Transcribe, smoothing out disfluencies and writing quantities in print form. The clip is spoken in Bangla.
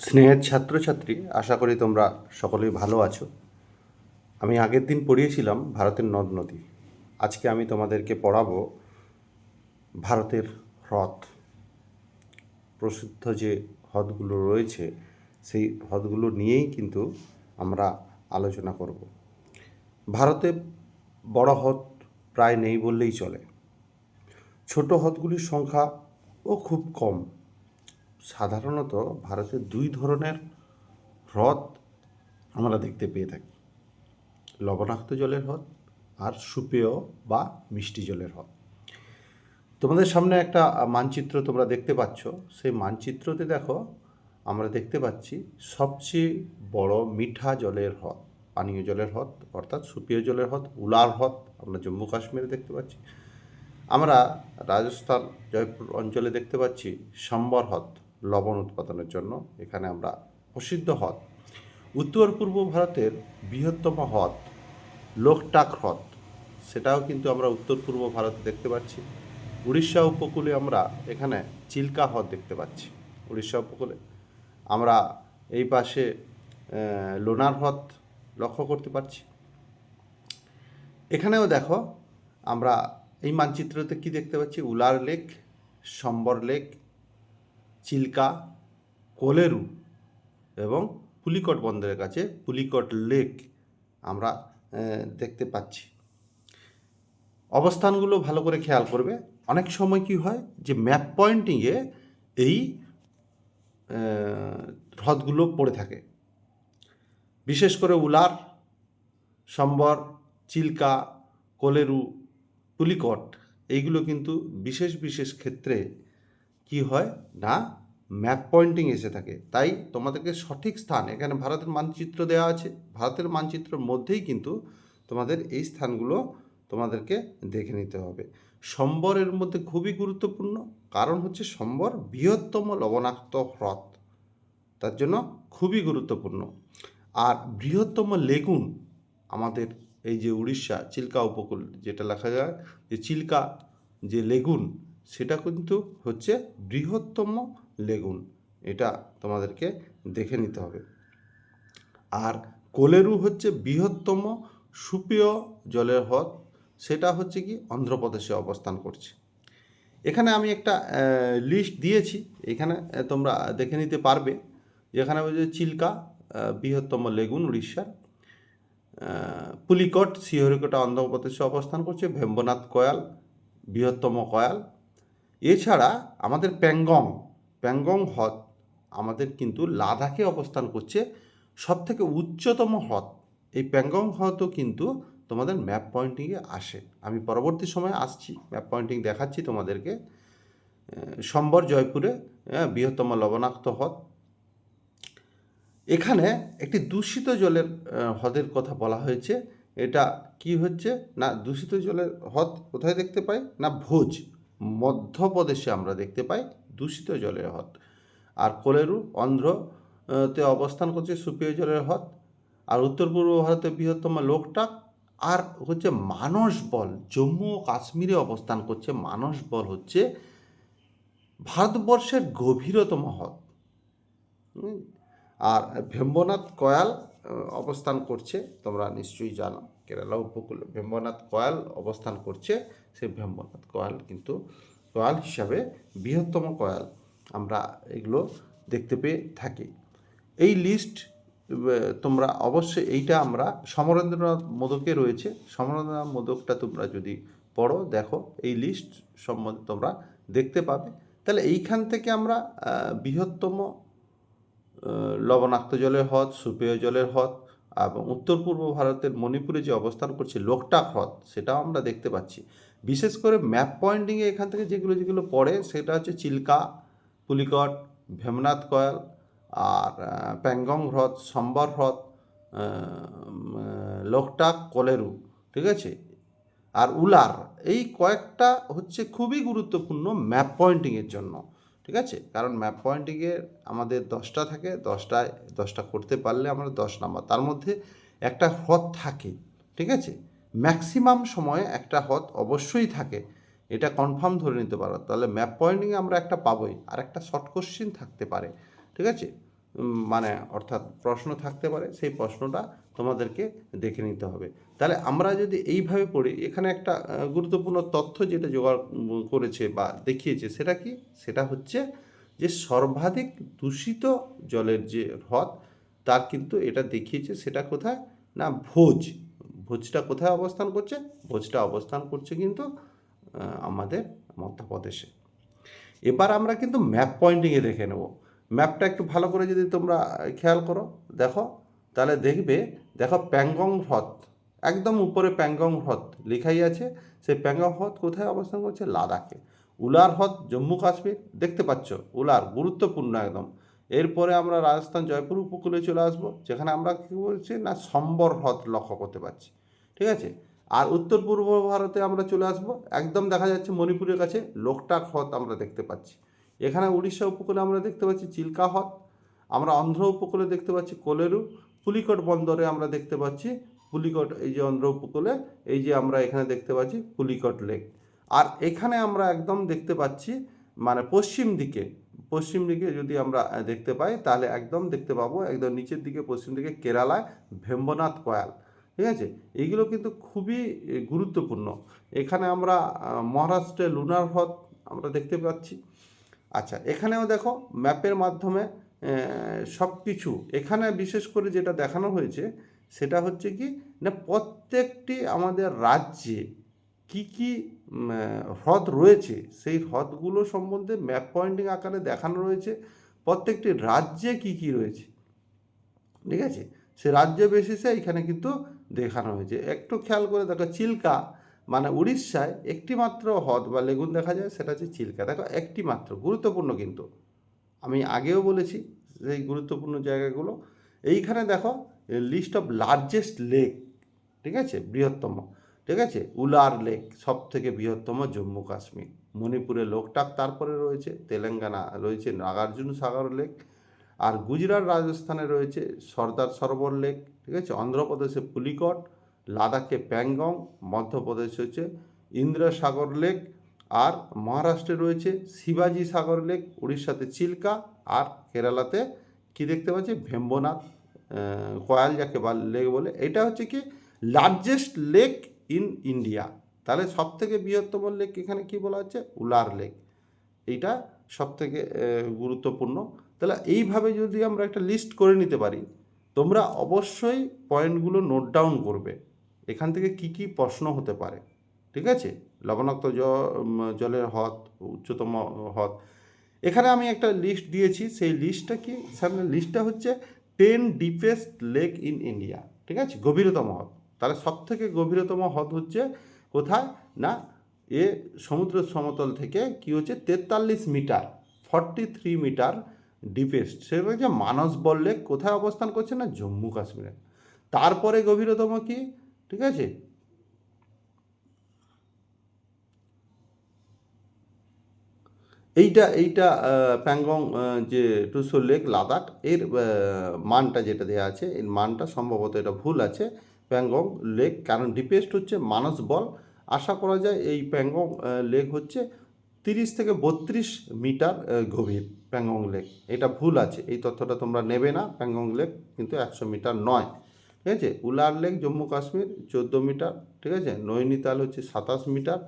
স্নেহের ছাত্রছাত্রী, আশা করি তোমরা সকলেই ভালো আছো। আমি আগের দিন পড়িয়েছিলাম ভারতের নদ নদী। আজকে আমি তোমাদেরকে পড়াবো ভারতের হ্রদ। প্রসিদ্ধ যে হ্রদগুলো রয়েছে সেই হ্রদগুলো নিয়েই কিন্তু আমরা আলোচনা করব। ভারতে বড় হ্রদ প্রায় নেই বললেই চলে। ছোট হ্রদগুলির সংখ্যাও খুব কম। সাধারণত ভারতে দুই ধরনের হ্রদ আমরা দেখতে পেয়ে থাকি: লবণাক্ত জলের হ্রদ আর সুপেয় বা মিষ্টি জলের হ্রদ। তোমাদের সামনে একটা মানচিত্র তোমরা দেখতে পাচ্ছ। সেই মানচিত্রতে দেখো, আমরা দেখতে পাচ্ছি সবচেয়ে বড় মিঠা জলের হ্রদ, পানীয় জলের হ্রদ অর্থাৎ সুপেয় জলের হ্রদ উলার হ্রদ আমরা জম্মু কাশ্মীরে দেখতে পাচ্ছি। আমরা রাজস্থান জয়পুর অঞ্চলে দেখতে পাচ্ছি সম্বর হ্রদ, লবণ উৎপাদনের জন্য এখানে আমরা প্রসিদ্ধ হ্রদ। উত্তর পূর্ব ভারতের বৃহত্তম হ্রদ লোকটাক হ্রদ, সেটাও কিন্তু আমরা উত্তর পূর্ব ভারতে দেখতে পাচ্ছি। উড়িষ্যা উপকূলে আমরা এখানে চিল্কা হ্রদ দেখতে পাচ্ছি। উড়িষ্যা উপকূলে আমরা এই পাশে লোনার হ্রদ লক্ষ্য করতে পারছি। এখানেও দেখো, আমরা এই মানচিত্রতে কি দেখতে পাচ্ছি: উলার লেক, সম্বর লেক, চিল্কা, কোলেরু এবং পুলিকট বন্দরের কাছে পুলিকট লেক আমরা দেখতে পাচ্ছি। অবস্থানগুলো ভালো করে খেয়াল করবে। অনেক সময় কি হয় যে ম্যাপ পয়েন্টিংয়ে এই হ্রদগুলো পড়ে থাকে। বিশেষ করে উলার, সম্বর, চিল্কা, কোলেরু, পুলিকট এইগুলো কিন্তু বিশেষ বিশেষ ক্ষেত্রে কি হয় না ম্যাপ পয়েন্টিং এসে থাকে। তাই তোমাদেরকে সঠিক স্থান, এখানে ভারতের মানচিত্র দেওয়া আছে, ভারতের মানচিত্রের মধ্যেই কিন্তু তোমাদের এই স্থানগুলো তোমাদেরকে দেখে নিতে হবে। সম্বরের মধ্যে খুবই গুরুত্বপূর্ণ, কারণ হচ্ছে সম্বর বৃহত্তম লবণাক্ত হ্রদ, তার জন্য খুবই গুরুত্বপূর্ণ। আর বৃহত্তম লেগুন আমাদের এই যে উড়িষ্যা চিল্কা উপকূল, যেটা লেখা যায় যে চিল্কা যে লেগুন, সেটা কিন্তু হচ্ছে বৃহত্তম লেগুন, এটা তোমাদেরকে দেখে নিতে হবে। আর কোলেরু হচ্ছে বৃহত্তম সুপেয় জলের হ্রদ, সেটা হচ্ছে কি অন্ধ্রপ্রদেশে অবস্থান করছে। এখানে আমি একটা লিস্ট দিয়েছি, এখানে তোমরা দেখে নিতে পারবে। যেখানে বলছে চিল্কা বৃহত্তম লেগুন উড়িষ্যার, পুলিকট শ্রীহরিকোটা অন্ধ্রপ্রদেশে অবস্থান করছে, ভেম্বনাথ কয়াল বৃহত্তম কয়াল। এছাড়া আমাদের প্যাংগং হ্রদ আমাদের কিন্তু লাদাখে অবস্থান করছে, সবথেকে উচ্চতম হ্রদ। এই প্যাংগং হ্রদও কিন্তু তোমাদের ম্যাপ পয়েন্টিংয়ে আসে। আমি পরবর্তী সময়ে আসছি, ম্যাপ পয়েন্টিং দেখাচ্ছি তোমাদেরকে। সম্বর জয়পুরে বৃহত্তম লবণাক্ত হ্রদ। এখানে একটি দূষিত জলের হ্রদের কথা বলা হয়েছে। এটা কি হচ্ছে না, দূষিত জলের হ্রদ কোথায় দেখতে পাই না, ভোজ মধ্যপ্রদেশে আমরা দেখতে পাই দূষিত জলের হ্রদ। আর কোলেরু অন্ধ্রতে অবস্থান করছে সুপেয় জলের হ্রদ। আর উত্তর পূর্ব ভারতের বৃহত্তম লোকটাক। আর হচ্ছে মানসবল জম্মু ও কাশ্মীরে অবস্থান করছে। মানসবল হচ্ছে ভারতবর্ষের গভীরতম হ্রদ। আর ভেম্বনাথ কয়াল অবস্থান করছে, তোমরা নিশ্চয়ই জানো, কেরালা উপকূলে ভেম্বনাথ কয়াল অবস্থান করছে। সেই ভেম্বনাথ কয়াল কিন্তু কয়াল হিসাবে বৃহত্তম কয়াল আমরা এগুলো দেখতে পেয়ে থাকি। এই লিস্ট তোমরা অবশ্যই, এইটা আমরা সমরেন্দ্রনাথ মোদকে রয়েছে, সমরেন্দ্রনাথ মোদকটা তোমরা যদি পড়ো দেখো, এই লিস্ট সম্বন্ধে তোমরা দেখতে পাবে। তাহলে এইখান থেকে আমরা বৃহত্তম লবণাক্ত জলের হ্রদ, সুপেয় জলের হ্রদ এবং উত্তর পূর্ব ভারতের মণিপুরে যে অবস্থান করছে লোকটাক হ্রদ, সেটাও আমরা দেখতে পাচ্ছি। বিশেষ করে ম্যাপ পয়েন্টিংয়ে এখান থেকে যেগুলো পড়ে সেটা হচ্ছে চিল্কা, পুলিকট, ভেমনাথ কয়াল আর প্যাংগং হ্রদ, সম্বর হ্রদ, লোকটাক, কোলেরু, ঠিক আছে, আর উলার। এই কয়েকটা হচ্ছে খুবই গুরুত্বপূর্ণ ম্যাপ পয়েন্টিংয়ের জন্য, ঠিক আছে। কারণ ম্যাপ পয়েন্টিংয়ে আমাদের 10টা থাকে, 10টা করতে পারলে আমরা 10 নাম্বার, তার মধ্যে একটা হ্রদ থাকে, ঠিক আছে। ম্যাক্সিমাম সময়ে একটা হ্রদ অবশ্যই থাকে, এটা কনফার্ম ধরে নিতে পারো। তাহলে ম্যাপ পয়েন্টিংয়ে আমরা একটা পাবোই, আর একটা শর্ট কোশ্চেন থাকতে পারে, ঠিক আছে। মানে অর্থাৎ প্রশ্ন থাকতে পারে, সেই প্রশ্নটা তোমাদেরকে দেখে নিতে হবে। তাহলে আমরা যদি এইভাবে পড়ি, এখানে একটা গুরুত্বপূর্ণ তথ্য যেটা জোগাড় করেছে বা দেখিয়েছে, সেটা কি? সেটা হচ্ছে যে সর্বাধিক দূষিত জলের যে হ্রদ, তার কিন্তু এটা দেখিয়েছে, সেটা কোথায় না ভোজ। ভোজটা কোথায় অবস্থান করছে? ভোজটা অবস্থান করছে কিন্তু আমাদের মধ্যপ্রদেশে। এবার আমরা কিন্তু ম্যাপ পয়েন্টিংয়ে দেখে নেব। ম্যাপটা একটু ভালো করে যদি তোমরা খেয়াল করো, দেখো, তাহলে দেখবে, দেখো প্যাংগং হ্রদ, একদম উপরে প্যাংগং হ্রদ লেখাই আছে। সেই প্যাংগং হ্রদ কোথায় অবস্থান করছে? লাদাখে। উলার হ্রদ জম্মু কাশ্মীর, দেখতে পাচ্ছ উলার, গুরুত্বপূর্ণ একদম। এরপরে আমরা রাজস্থান জয়পুর উপকূলে চলে আসবো, যেখানে আমরা কী বলছি না সম্বর হ্রদ লক্ষ্য করতে পারছি, ঠিক আছে। আর উত্তর পূর্ব ভারতে আমরা চলে আসব, একদম দেখা যাচ্ছে মণিপুরের কাছে লোকটাক হ্রদ আমরা দেখতে পাচ্ছি। এখানে উড়িষ্যা উপকূলে আমরা দেখতে পাচ্ছি চিল্কা হ্রদ। আমরা অন্ধ্র উপকূলে দেখতে পাচ্ছি কোলেরু। পুলিকট বন্দরে আমরা দেখতে পাচ্ছি পুলিকট, এই যে অন্ধ্র উপকূলে, এই যে আমরা এখানে দেখতে পাচ্ছি পুলিকট লেক। আর এখানে আমরা একদম দেখতে পাচ্ছি মানে পশ্চিম দিকে যদি আমরা দেখতে পাই, তাহলে একদম দেখতে পাবো একদম নিচের দিকে পশ্চিম দিকে কেরালায় ভেম্বনাথ কয়াল, ঠিক আছে। এইগুলো কিন্তু খুবই গুরুত্বপূর্ণ। এখানে আমরা মহারাষ্ট্রে লুনার হ্রদ আমরা দেখতে পাচ্ছি। আচ্ছা, এখানেও দেখো ম্যাপের মাধ্যমে সব কিছু, এখানে বিশেষ করে যেটা দেখানো হয়েছে সেটা হচ্ছে কি না প্রত্যেকটি আমাদের রাজ্যে কি কি হ্রদ রয়েছে, সেই হ্রদগুলো সম্বন্ধে ম্যাপ পয়েন্টিং আকারে দেখানো রয়েছে। প্রত্যেকটি রাজ্যে কি কি রয়েছে, ঠিক আছে, সে রাজ্য বেসিসে এখানে কিন্তু দেখানো হয়েছে। একটু খেয়াল করে দেখো, চিল্কা মানে উড়িষ্যায় একটি মাত্র হ্রদ বা লেগুন দেখা যায়, সেটা হচ্ছে চিল্কা। দেখো একটি মাত্র, গুরুত্বপূর্ণ কিন্তু, আমি আগেও বলেছি সেই গুরুত্বপূর্ণ জায়গাগুলো। এইখানে দেখো লিস্ট অফ লার্জেস্ট লেক, ঠিক আছে, বৃহত্তম, ঠিক আছে, উলার লেক সব থেকে বৃহত্তম জম্মু কাশ্মীর। মণিপুরে লোকটাক, তারপরে রয়েছে তেলেঙ্গানা রয়েছে নাগার্জুন সাগর লেক। আর গুজরাট রাজস্থানে রয়েছে সর্দার সরোবর লেক, ঠিক আছে। অন্ধ্রপ্রদেশে পুলিকট, লাদাখে প্যাংগং, মধ্যপ্রদেশে হচ্ছে ইন্দ্রসাগর লেক। আর মহারাষ্ট্রে রয়েছে শিবাজি সাগর লেক, উড়িষ্যাতে চিল্কা, আর কেরালাতে কি দেখতে পাচ্ছি ভেম্বনাথ কয়াল, যাকে বা লেক বলে। এটা হচ্ছে কি লার্জেস্ট লেক ইন ইন্ডিয়া। তাহলে সব থেকে বৃহত্তম লেক এখানে কি বলা হচ্ছে? উলার লেক। এইটা সব থেকে গুরুত্বপূর্ণ। তাহলে এইভাবে যদি আমরা একটা লিস্ট করে নিতে পারি, তোমরা অবশ্যই পয়েন্টগুলো নোট ডাউন করবে, এখান থেকে কি কি প্রশ্ন হতে পারে, ঠিক আছে। লবণাক্ত জলের হ্রদ, উচ্চতম হ্রদ, এখানে আমি একটা লিস্ট দিয়েছি। সেই লিস্টটা কি? সামনে লিস্টটা হচ্ছে 10 ডিপেস্ট লেক ইন ইন্ডিয়া, ঠিক আছে, গভীরতম হ্রদ। তাহলে সব থেকে গভীরতম হ্রদ হচ্ছে কোথায় না সমুদ্র সমতল থেকে কি হচ্ছে 43 মিটার, 43 মিটার ডিপেস্ট, সেটা হচ্ছে মানস বল লেক। কোথায় অবস্থান করছে না জম্মু কাশ্মীরে। তারপরে গভীরতম কি, ঠিক আছে, এইটা প্যাংগং, যে টুসু লেক লাদাখ, এর মানটা যেটা দেওয়া আছে, এর মানটা সম্ভবত এটা ভুল আছে। প্যাংগং লেক, কারণ ডিপেস্ট হচ্ছে মানস বল। আশা করা যায় এই প্যাংগং লেক হচ্ছে 30 থেকে 32 মিটার গভীর প্যাংগং লেক। এটা ভুল আছে, এই তথ্যটা তোমরা নেবে না। প্যাংগং লেক কিন্তু 100 মিটার নয়, ঠিক আছে। উলার লেক জম্মু কাশ্মীর 14 মিটার, ঠিক আছে। নৈনিতাল হচ্ছে 27 মিটার।